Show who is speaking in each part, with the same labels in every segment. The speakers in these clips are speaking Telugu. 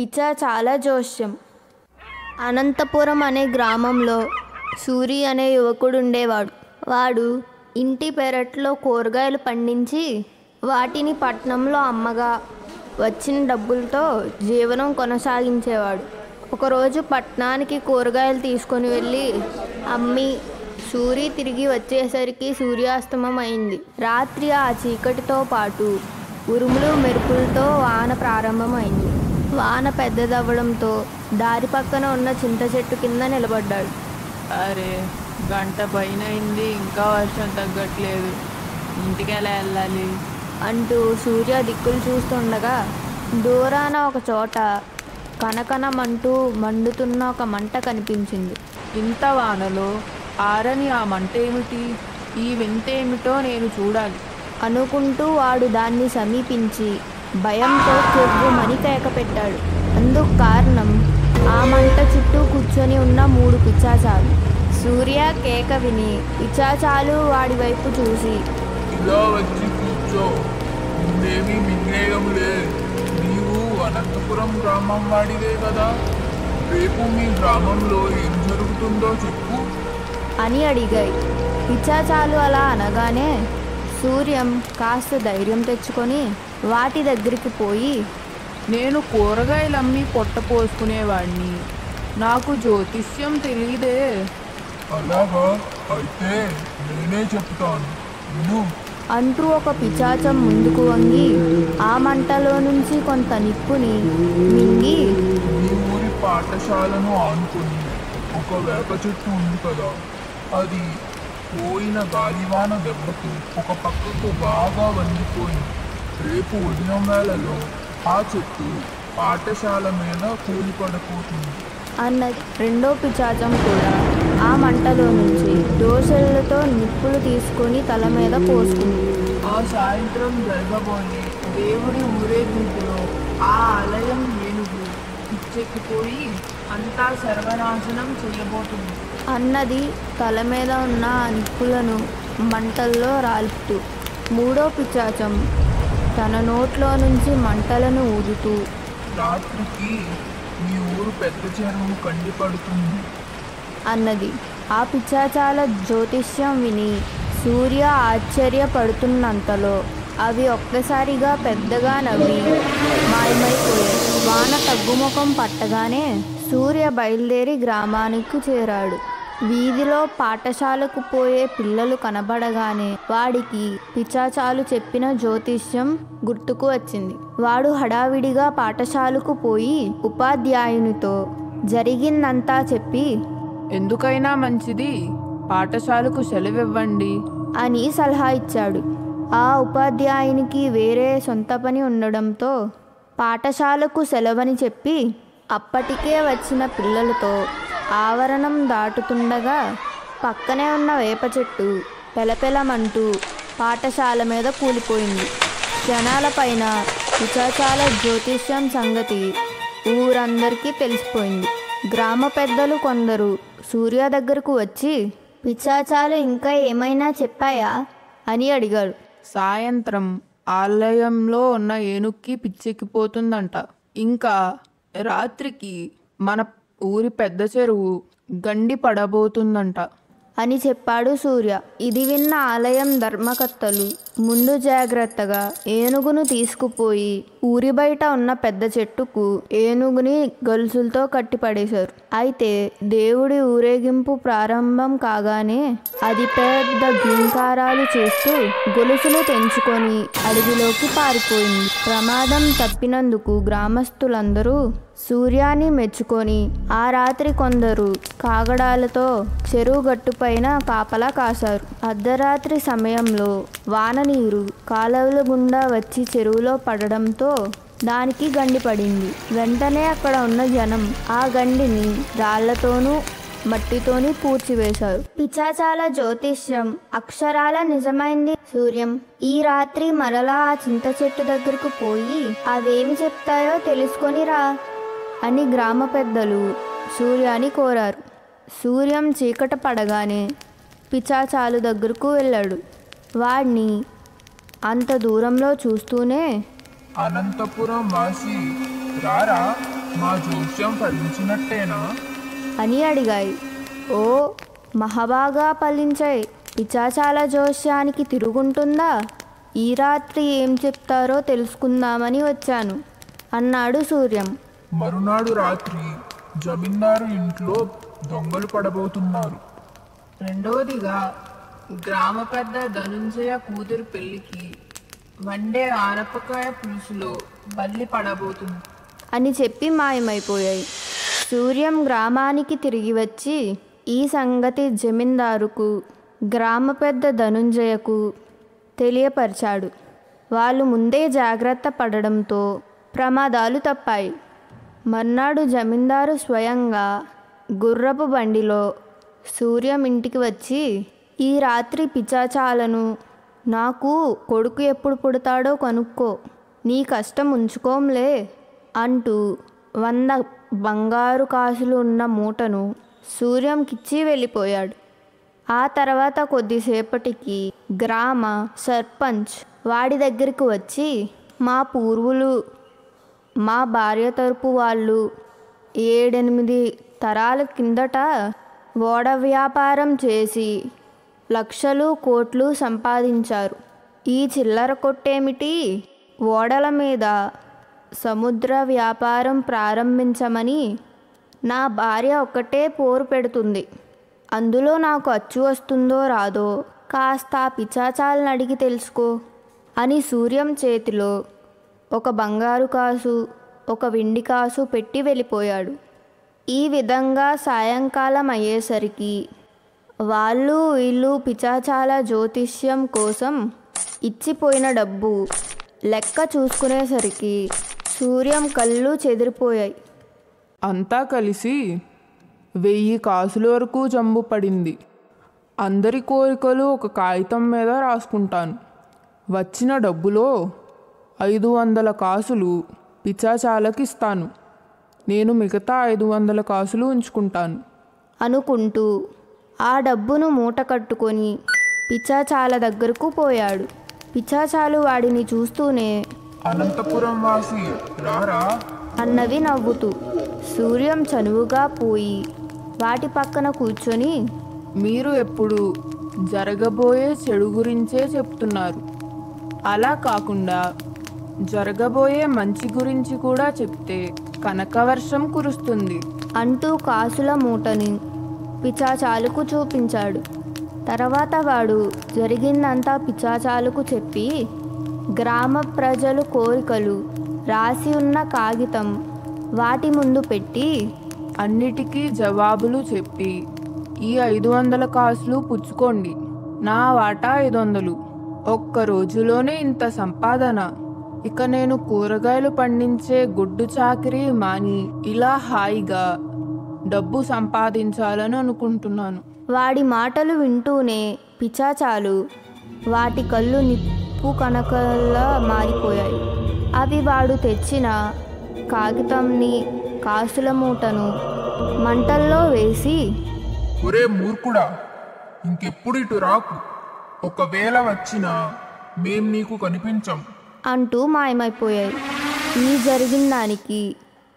Speaker 1: పిశాచాల జోస్యం. అనంతపురం అనే గ్రామంలో సూరి అనే యువకుడు ఉండేవాడు. వాడు ఇంటి పెరట్లో కూరగాయలు పండించి వాటిని పట్నంలో అమ్మగా వచ్చిన డబ్బులతో జీవనం కొనసాగించేవాడు. ఒకరోజు పట్నానికి కూరగాయలు తీసుకొని వెళ్ళి అమ్మి సూరి తిరిగి వచ్చేసరికి సూర్యాస్తమం అయింది. రాత్రి ఆ చీకటితో పాటు ఉరుములు మెరుపులతో వాన ప్రారంభమైంది. వాన పెద్దదవ్వడంతో దారి పక్కన ఉన్న చింత చెట్టు కింద నిలబడ్డాడు.
Speaker 2: అరే, గంట పైన అయింది, ఇంకా వర్షం తగ్గట్లేదు, ఇంటికి ఎలా వెళ్ళాలి
Speaker 1: అంటూ సూర్య దిక్కులు చూస్తుండగా దూరాన ఒక చోట కనకనమంటూ మండుతున్న ఒక మంట కనిపించింది.
Speaker 2: ఇంత వానలో ఆరని ఆ మంట ఏమిటి? ఈ వింతేమిటో నేను చూడాలి
Speaker 1: అనుకుంటూ వాడు దాన్ని సమీపించి భయంతో కెవ్వుమని కేక పెట్టాడు. అందుకు కారణం ఆ మంట చుట్టూ కూర్చొని ఉన్న 3 పిశాచాలు. సూర్య కేక విని పిశాచాలు వాడి వైపు చూసి,
Speaker 3: ఇలా వచ్చి కూర్చో, ఇందేమీ మింగేయడంలే, నీవు అనంతపురం గ్రామం వాడివే కదా, రేపు మీ గ్రామంలో ఏం జరుగుతుందో చెప్పు
Speaker 1: అని అడిగాయి. పిశాచాలు అలా అనగానే సూర్యం కాస్త ధైర్యం తెచ్చుకొని వాటి దగ్గరికి పోయి,
Speaker 2: నేను కూరగాయలు అమ్మి పొట్ట పోసుకునేవాడిని, నాకు జ్యోతిష్యం తెలియదే.
Speaker 3: అలాగా, అయితే నేనే చెప్తాను విను
Speaker 1: అంటూ ఒక పిశాచం ముందుకు వంగి ఆ మంటలో నుంచి కొంత నిప్పుని మింగి,
Speaker 3: మీ ఊరి పాఠశాలను ఆనుకుని ఒక వేప చెట్టు ఉంది కదా, అది పోయిన గాలివాన దెబ్బకు ఒక పక్కకు బాగా వండిపోయింది. రేపు ఉదయం వేళలో ఆ చెట్టు పాఠశాల మీద కూలిపడిపోతుంది
Speaker 1: అన్నది. రెండో పిశాచం కూడా ఆ మంటలో నుంచి దోసెలతో నిప్పులు తీసుకొని తల మీద పోసుకుంది.
Speaker 2: ఆ సాయంత్రం జరగబోయే దేవుడి ఊరేగింపులో ఆ ఆలయం ఏనుగు పిచ్చెక్కిపోయి అంతా సర్వనాశనం చేయబోతుంది
Speaker 1: అన్నది తల మీద ఉన్న ఆ నిప్పులను మంటల్లో రాలుపుతూ. మూడో పిశాచం తన నోట్లో నుంచి మంటలను ఊదుతూ,
Speaker 3: రాత్రికి మీ ఊరు పెద్ద చెరువు కండిపడుతుంది
Speaker 1: అన్నది. ఆ పిశాచాల జ్యోతిష్యం విని సూర్య ఆశ్చర్యపడుతున్నంతలో అవి ఒక్కసారిగా పెద్దగా నవ్వి మాయమైపోయాయి. వాన తగ్గుముఖం పట్టగానే సూర్య బయలుదేరి గ్రామానికి చేరాడు. వీధిలో పాఠశాలకు పోయే పిల్లలు కనబడగానే వాడికి పిశాచాలు చెప్పిన జ్యోతిష్యం గుర్తుకు వచ్చింది. వాడు హడావిడిగా పాఠశాలకు పోయి ఉపాధ్యాయునితో జరిగిందంతా చెప్పి,
Speaker 2: ఎందుకైనా మంచిది పాఠశాలకు సెలవివ్వండి
Speaker 1: అని సలహా ఇచ్చాడు. ఆ ఉపాధ్యాయునికి వేరే సొంత పని ఉండడంతో పాఠశాలకు సెలవని చెప్పి అప్పటికే వచ్చిన పిల్లలతో ఆవరణం దాటుతుండగా పక్కనే ఉన్న వేప చెట్టు పెలపెలమంటూ పాఠశాల మీద కూలిపోయింది. క్షణాల పైన పిశాచాల జ్యోతిష్యం సంగతి ఊరందరికీ తెలిసిపోయింది. గ్రామ పెద్దలు కొందరు సూర్య దగ్గరకు వచ్చి, పిశాచాలు ఇంకా ఏమైనా చెప్పాయా అని అడిగాడు.
Speaker 2: సాయంత్రం ఆలయంలో ఉన్న ఏనుక్కి పిచ్చెక్కిపోతుందంట, ఇంకా రాత్రికి మన ఊరి పెద్ద చెరువు గండి పడబోతుందంట
Speaker 1: అని చెప్పాడు సూర్య. ఇది విన్న ఆలయం ధర్మకర్తలు ముందు జాగ్రత్తగా ఏనుగును తీసుకుపోయి ఊరి బయట ఉన్న పెద్ద చెట్టుకు ఏనుగుని గొలుసులతో కట్టిపడేశారు. అయితే దేవుడి ఊరేగింపు ప్రారంభం కాగానే అది పెద్ద ఘీంకారాలు చేస్తూ గొలుసులు తెంచుకొని అడవిలోకి పారిపోయింది. ప్రమాదం తప్పినందుకు గ్రామస్తులందరూ సూర్యాన్ని మెచ్చుకొని ఆ రాత్రి కొందరు కాగడాలతో చెరువు గట్టుపైన కాపలా కాశారు. అర్ధరాత్రి సమయంలో వాన నీరు కాలువల గుండా వచ్చి చెరువులో పడడంతో దానికి గండి పడింది. వెంటనే అక్కడ ఉన్న జనం ఆ గండిని రాళ్లతోనూ మట్టితోని పూడ్చివేశారు. పిశాచాల జ్యోతిష్యం అక్షరాల నిజమైంది సూర్యం. ఈ రాత్రి మరలా ఆ చింత చెట్టు దగ్గరకు పోయి అవేమి చెప్తాయో తెలుసుకొని రా అని గ్రామ పెద్దలు సూర్యాని కోరారు. సూర్యం చీకట పడగానే పిశాచాలు దగ్గరకు వెళ్ళాడు. వాడిని అంత దూరంలో చూస్తూనే,
Speaker 3: అనంతపురం వాసి రారా, మా జోస్యం ఫలించినట్టేనా?
Speaker 1: అని అడిగాయి. ఓ మహాబాగా ఫలించాయి. పిచాచాల జోస్యానికి తిరుగుంటుందా? ఈ రాత్రి ఏం చెప్తారో తెలుసుకుందామని వచ్చాను అన్నాడు సూర్యం.
Speaker 3: మరునాడు రాత్రి జమీందారు ఇంట్లో దొంగలు పడబోతున్నారు.
Speaker 2: రెండోదిగా గ్రామ పెద్ద ధనుంజయ కూతురు పెళ్లికి వండే ఆనపకాయ పులుసులో బల్లి పడబోతుంది
Speaker 1: అని చెప్పి మాయమైపోయాయి. సూర్యం గ్రామానికి తిరిగి వచ్చి ఈ సంగతి జమీందారుకు, గ్రామ పెద్ద ధనుంజయకు తెలియపరిచాడు. వాళ్ళు ముందే జాగ్రత్త పడడంతో ప్రమాదాలు తప్పాయి. మర్నాడు జమీందారు స్వయంగా గుర్రపు బండిలో సూర్యం ఇంటికి వచ్చి, ఈ రాత్రి పిచాచాలను, నాకు కొడుకు ఎప్పుడు పుడతాడో కనుక్కో, నీ కష్టం ఉంచుకోంలే అంటూ 100 బంగారు కాసులు ఉన్న మూటను సూర్యంకిచ్చి వెళ్ళిపోయాడు. ఆ తర్వాత కొద్దిసేపటికి గ్రామ సర్పంచ్ వాడి దగ్గరికి వచ్చి, మా పూర్వులు, మా భార్య తరపు వాళ్ళు 7-8 తరాల కిందట ఓడ వ్యాపారం చేసి లక్షలు కోట్లు సంపాదించారు. ఈ చిల్లర కొట్టేమిటి? ఓడల మీద సముద్ర వ్యాపారం ప్రారంభించమని నా భార్య ఒక్కటే పోరు పెడుతుంది. అందులో నాకు అచ్చు వస్తుందో రాదో కాస్త పిచాచాలను అడిగి తెలుసుకో అని సూర్యం చేతిలో ఒక బంగారు కాసు, ఒక వెండి కాసు పెట్టి వెళ్ళిపోయాడు. ఈ విధంగా సాయంకాలం అయ్యేసరికి వాళ్ళు వీళ్ళు పిచాచాల జ్యోతిష్యం కోసం ఇచ్చిపోయిన డబ్బు లెక్క చూసుకునేసరికి సూర్యం కళ్ళు చెదిరిపోయాయి.
Speaker 4: అంతా కలిసి 1000 కాసుల వరకు జంబు పడింది. అందరి కోరికలు ఒక కాగితం మీద రాసుకుంటాను. వచ్చిన డబ్బులో 500 కాసులు పిచాచాలకి ఇస్తాను. నేను మిగతా 500 కాసులు ఉంచుకుంటాను
Speaker 1: అనుకుంటూ ఆ డబ్బును మూట కట్టుకొని పిచాచాల దగ్గరకు పోయాడు. పిచాచాలు వాడిని చూస్తూనే
Speaker 3: అనంతపురం వాసి రారా
Speaker 1: అన్నవి నవ్వుతూ. సూర్యం చనువుగా పోయి వాటి పక్కన కూర్చొని,
Speaker 4: మీరు ఎప్పుడు జరగబోయే చెడు గురించే చెప్తున్నారు. అలా కాకుండా జరగబోయే మంచి గురించి కూడా చెప్తే కనకవర్షం కురుస్తుంది
Speaker 1: అంటూ కాసుల మూటని పిచాచాలకు చూపించాడు. తర్వాత వాడు జరిగిందంతా పిచాచాలకు చెప్పి గ్రామ ప్రజలు కోరికలు రాసి ఉన్న కాగితం వాటి ముందు పెట్టి
Speaker 4: అన్నిటికీ జవాబులు చెప్పి, ఈ 500 కాసులు పుచ్చుకోండి, నా వాటా 500. ఒక్క రోజులోనే ఇంత సంపాదన. ఇక నేను కూరగాయలు పండించే గుడ్డు చాకిరీ మాని ఇలా హాయిగా డబ్బు సంపాదించాలని అనుకుంటున్నాను.
Speaker 1: వాడి మాటలు వింటూనే పిచాచాలు వాటి కళ్ళు నిప్పు కణకల్లా మారిపోయాయి. అవి వాడు తెచ్చిన కాగితంని, కాసుల మూటను మంటల్లో వేసి,
Speaker 3: ఒరే మూర్ఖుడా, ఇంకెప్పుడు ఇటు రాకు. ఒకవేళ వచ్చినా మేం నీకు కనిపించం
Speaker 1: అంటూ మాయమైపోయాయి. ఈ జరిగిన దానికి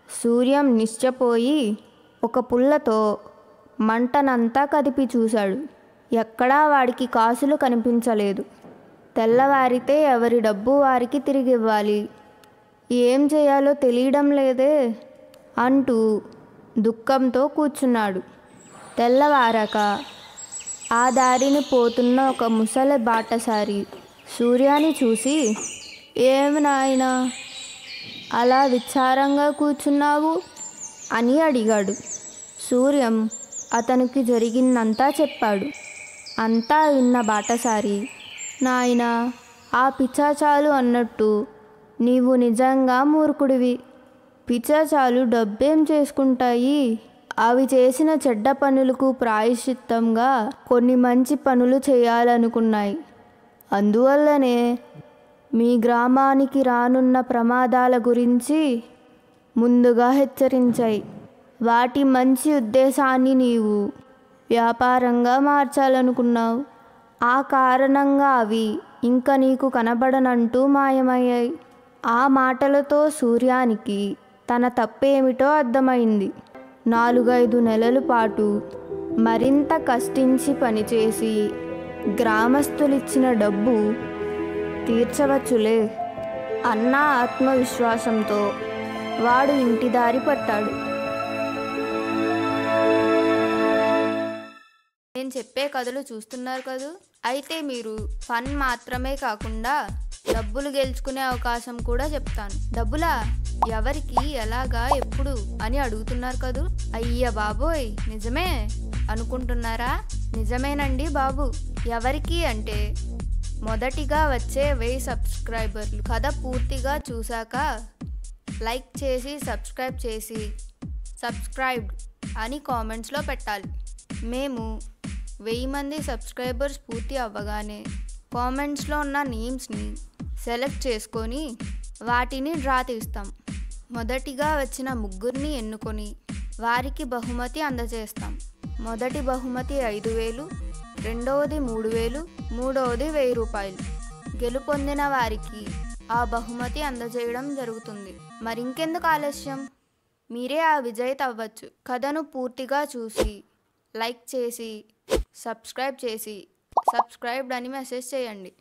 Speaker 1: సూర్యం నిశ్చపోయి ఒక పుల్లతో మంటనంతా కదిపి చూశాడు. ఎక్కడా వాడికి కాసులు కనిపించలేదు. తెల్లవారితే ఎవరి డబ్బు వారికి తిరిగివ్వాలి, ఏం చేయాలో తెలియడం లేదే అంటూ దుఃఖంతో కూర్చున్నాడు. తెల్లవారాక ఆ దారిని పోతున్న ఒక ముసలి బాటసారి సూర్యాన్ని చూసి, ఏమి నాయనా అలా విచారంగా కూర్చున్నావు అని అడిగాడు. సూర్యం అతనికి జరిగిందంతా చెప్పాడు. అంతా విన్న బాటసారి, నాయనా ఆ పిచాచాలు అన్నట్టు నీవు నిజంగా మూర్ఖుడివి. పిచాచాలు డబ్బేం చేసుకుంటాయి? అవి చేసిన చెడ్డ పనులకు ప్రాయశ్చిత్తంగా కొన్ని మంచి పనులు చేయాలనుకున్నాయి. అందువల్లనే మీ గ్రామానికి రానున్న ప్రమాదాల గురించి ముందుగా హెచ్చరించాయి. వాటి మంచి ఉద్దేశాన్ని నీవు వ్యాపారంగా మార్చాలనుకున్నావు. ఆ కారణంగా అవి ఇంకా నీకు కనబడనంటూ మాయమయ్యాయి. ఆ మాటలతో సూర్యానికి తన తప్పేమిటో అర్థమైంది. 4-5 నెలల పాటు మరింత కష్టించి పనిచేసి గ్రామస్తులిచ్చిన డబ్బు తీర్చవచ్చులే అన్న ఆత్మవిశ్వాసంతో వాడు ఇంటి దారి పట్టాడు. నేను చెప్పే కథలు చూస్తున్నారు కదూ. అయితే మీరు ఫన్ మాత్రమే కాకుండా డబ్బులు గెలుచుకునే అవకాశం కూడా చెప్తాను. డబ్బులా? ఎవరికి, ఎలాగా, ఎప్పుడు అని అడుగుతున్నారు కదూ. అయ్య బాబోయ్, నిజమే అనుకుంటున్నారా? నిజమేనండి బాబు. ఎవరికి అంటే మొదటిగా వచ్చే 1000 సబ్స్క్రైబర్లు. కథ పూర్తిగా చూశాక లైక్ చేసి సబ్స్క్రైబ్డ్ అని కామెంట్స్లో పెట్టాలి. మేము 1000 మంది సబ్స్క్రైబర్స్ పూర్తి అవ్వగానే కామెంట్స్లో ఉన్న నేమ్స్ని సెలెక్ట్ చేసుకొని వాటిని డ్రా తీస్తాం. మొదటిగా వచ్చిన 3 ఎన్నుకొని వారికి బహుమతి అందజేస్తాం. మొదటి బహుమతి 5000, రెండవది 3000, మూడవది 1000 రూపాయలు. గెలుపొందిన వారికి ఆ బహుమతి అందజేయడం జరుగుతుంది. మరింకెందుకు ఆలస్యం, మీరే ఆ విజేత అవ్వచ్చు. కథను పూర్తిగా చూసి లైక్ చేసి సబ్స్క్రైబ్డ్ అని మెసేజ్ చేయండి.